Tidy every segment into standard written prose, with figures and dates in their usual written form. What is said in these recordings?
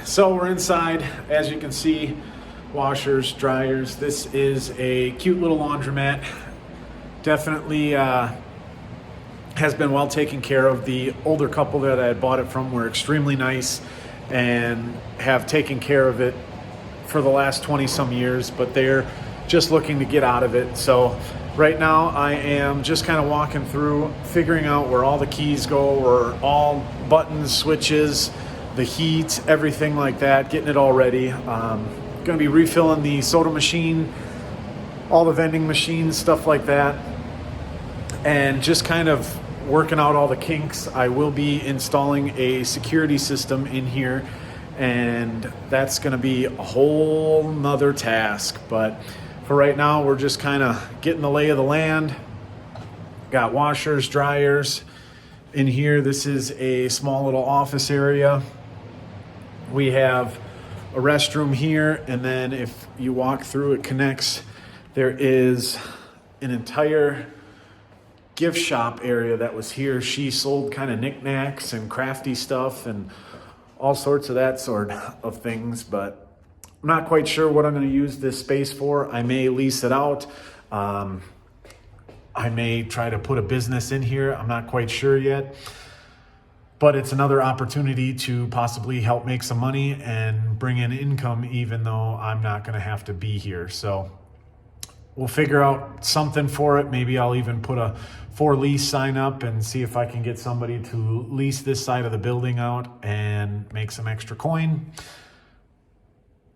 So we're inside, as you can see, washers, dryers. This is a cute little laundromat. Definitely has been well taken care of. The older couple that I had bought it from were extremely nice and have taken care of it for the last 20 some years, but they're just looking to get out of it. So right now I am just kind of walking through, figuring out where all the keys go, where all buttons, switches, the heat, everything like that, getting it all ready. Going to be refilling the soda machine, all the vending machines, stuff like that, and just kind of working out all the kinks. I will be installing a security system in here, and that's going to be a whole nother task. But for right now, we're just kind of getting the lay of the land. Got washers, dryers in here. This is a small little office area. We have a restroom here, and then if you walk through, it connects. There is an entire gift shop area that was here. She sold kind of knickknacks and crafty stuff and all sorts of that sort of things, but I'm not quite sure what I'm going to use this space for. I may lease it out. I may try to put a business in here. I'm not quite sure yet. But it's another opportunity to possibly help make some money and bring in income, even though I'm not going to have to be here. So we'll figure out something for it. Maybe I'll even put a for lease sign up and see if I can get somebody to lease this side of the building out and make some extra coin.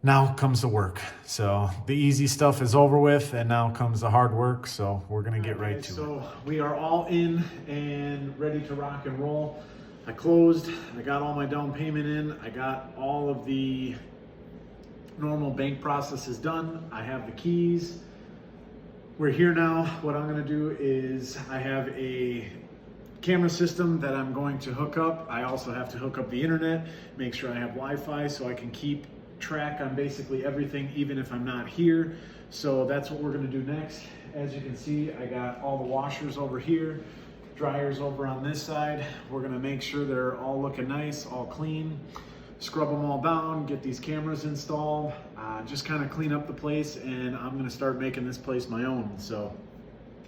Now comes the work. So the easy stuff is over with, and now comes the hard work. So we're going to get right to it. So we are all in and ready to rock and roll. I closed, I got all my down payment in, I got all of the normal bank processes done, I have the keys. We're here now. What I'm gonna do is I have a camera system that I'm going to hook up. I also have to hook up the internet, make sure I have Wi-Fi so I can keep track on basically everything even if I'm not here. So that's what we're gonna do next. As you can see, I got all the washers over here, dryers over on this side. We're gonna make sure they're all looking nice, all clean, scrub them all down, get these cameras installed, just kind of clean up the place, and I'm gonna start making this place my own. So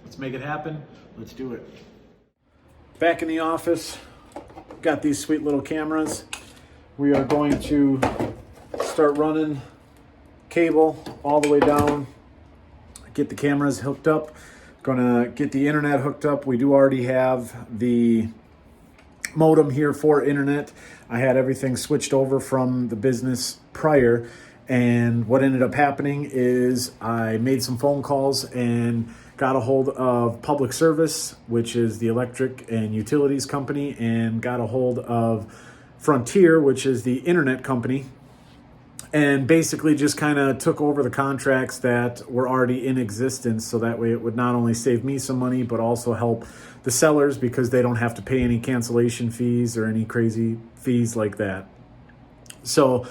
let's make it happen. Let's do it. Back in the office, got these sweet little cameras. We are going to start running cable all the way down, get the cameras hooked up. Gonna get the internet hooked up. We do already have the modem here for internet. I had everything switched over from the business prior, and what ended up happening is I made some phone calls and got a hold of Public Service, which is the electric and utilities company, and got a hold of Frontier, which is the internet company, and basically just kind of took over the contracts that were already in existence, so that way it would not only save me some money but also help the sellers, because they don't have to pay any cancellation fees or any crazy fees like that. So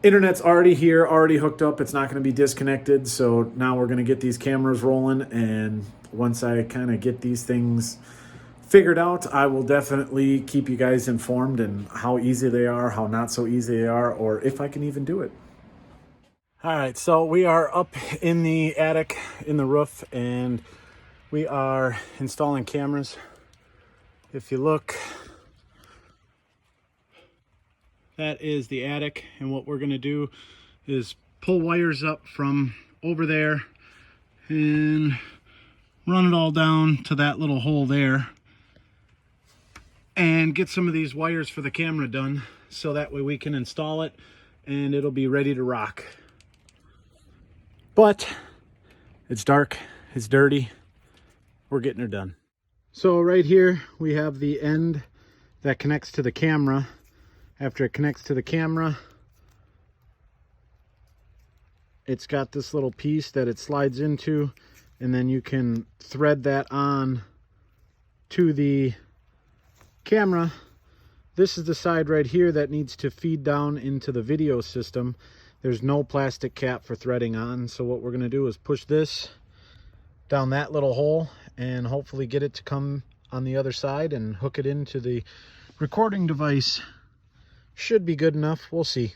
internet's already here, already hooked up. It's not going to be disconnected. So now we're going to get these cameras rolling, and once I kind of get these things figured out, I will definitely keep you guys informed and how easy they are, how not so easy they are, or if I can even do it. All right, so we are up in the attic, in the roof, and we are installing cameras. If you look, that is the attic, and what we're gonna do is pull wires up from over there and run it all down to that little hole there, and get some of these wires for the camera done, so that way we can install it and it'll be ready to rock. But it's dark, it's dirty, we're getting her done. So right here we have the end that connects to the camera. After it connects to the camera, it's got this little piece that it slides into, and then you can thread that on to the camera. This is the side right here that needs to feed down into the video system. There's no plastic cap for threading on, so what we're going to do is push this down that little hole and hopefully get it to come on the other side and hook it into the recording device. Should be good enough. We'll see.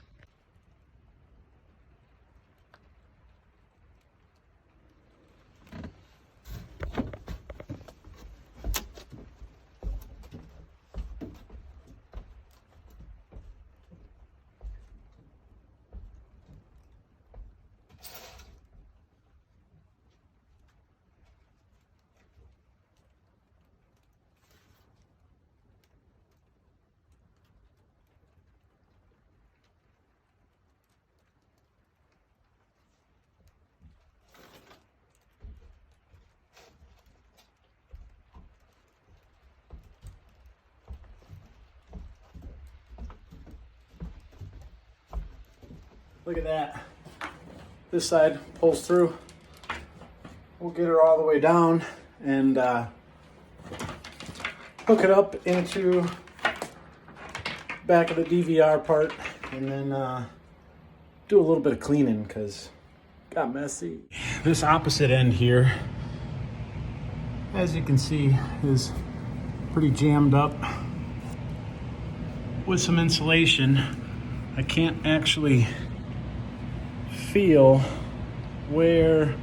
Look at that. This side pulls through. We'll get her all the way down and hook it up into back of the DVR part, and then do a little bit of cleaning because it got messy. This opposite end here, as you can see, is pretty jammed up with some insulation. I can't actually feel where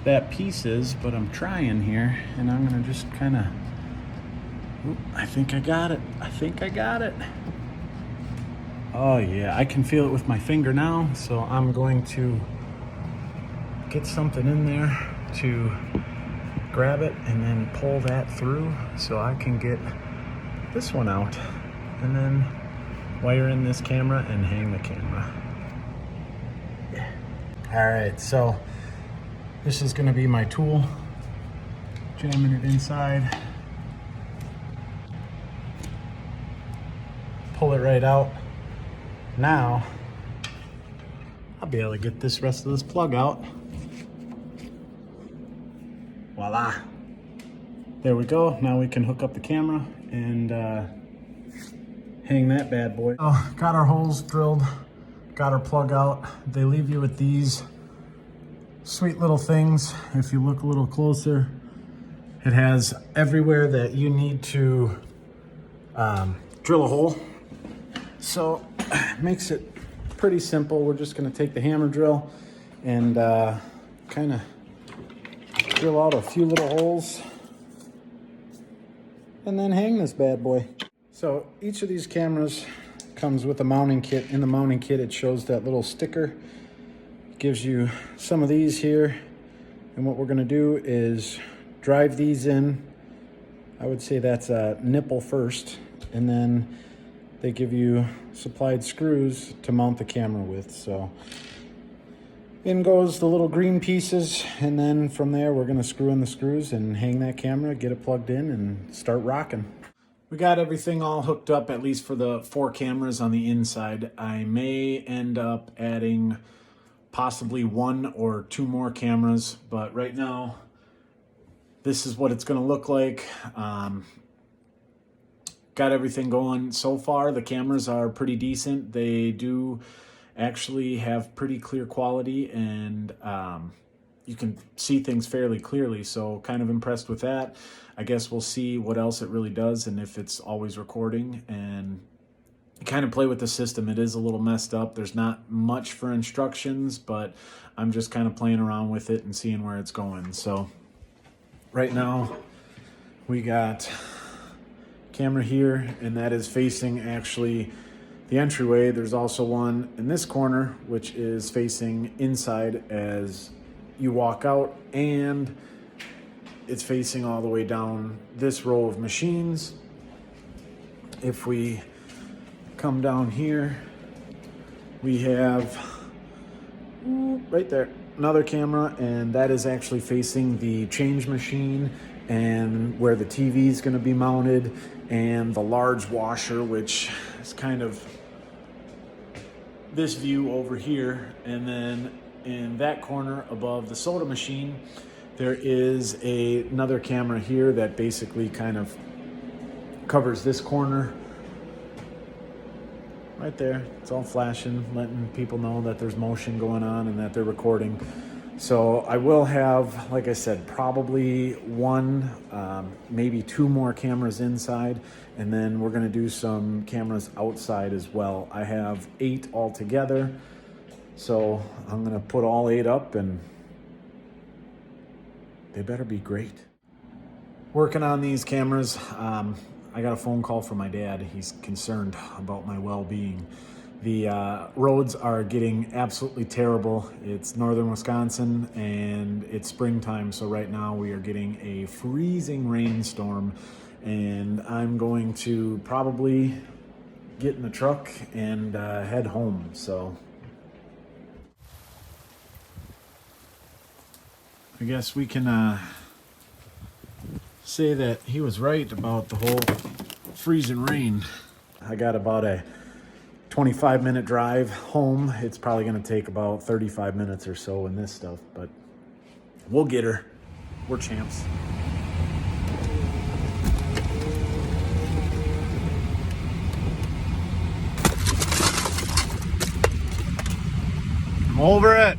that piece is, but I'm trying here, and I'm gonna just kind of, I think I got it. I think I got it. Oh yeah, I can feel it with my finger now, so I'm going to get something in there to grab it and then pull that through so I can get this one out, and then wire in this camera and hang the camera. All right, so this is going to be my tool, jamming it inside, pull it right out. Now I'll be able to get this rest of this plug out. Voila, there we go. Now we can hook up the camera and hang that bad boy. Oh, got our holes drilled, got our plug out. They leave you with these sweet little things. If you look a little closer, it has everywhere that you need to drill a hole. So it makes it pretty simple. We're just gonna take the hammer drill and kind of drill out a few little holes and then hang this bad boy. So each of these cameras comes with a mounting kit. In the mounting kit, it shows that little sticker. It gives you some of these here. And what we're gonna do is drive these in. I would say that's a nipple first. And then they give you supplied screws to mount the camera with. So in goes the little green pieces. And then from there, we're gonna screw in the screws and hang that camera, get it plugged in and start rocking. We got everything all hooked up, at least for the 4 cameras on the inside. I may end up adding possibly 1 or 2 more cameras, but right now, this is what it's gonna look like. Got everything going so far. The cameras are pretty decent. They do actually have pretty clear quality, and you can see things fairly clearly, so kind of impressed with that. I guess we'll see what else it really does and if it's always recording, and kind of play with the system. It is a little messed up. There's not much for instructions, but I'm just kind of playing around with it and seeing where it's going. So right now we got camera here, and that is facing actually the entryway. There's also one in this corner, which is facing inside as you walk out, and it's facing all the way down this row of machines. If we come down here, we have right there another camera, and that is actually facing the change machine and where the TV is going to be mounted, and the large washer, which is kind of this view over here. And then in that corner above the soda machine, there is another camera here that basically kind of covers this corner right there. It's all flashing, letting people know that there's motion going on and that they're recording. So I will have, like I said, probably one, maybe two more cameras inside, and then we're gonna do some cameras outside as well. I have 8 altogether, so I'm gonna put all 8 up, and they better be great. Working on these cameras, I got a phone call from my dad. He's concerned about my well-being. The roads are getting absolutely terrible. It's northern Wisconsin and it's springtime, so right now we are getting a freezing rainstorm, and I'm going to probably get in the truck and head home. So I guess we can say that he was right about the whole freezing rain. I got about a 25-minute drive home. It's probably going to take about 35 minutes or so in this stuff, but we'll get her. We're champs. I'm over it.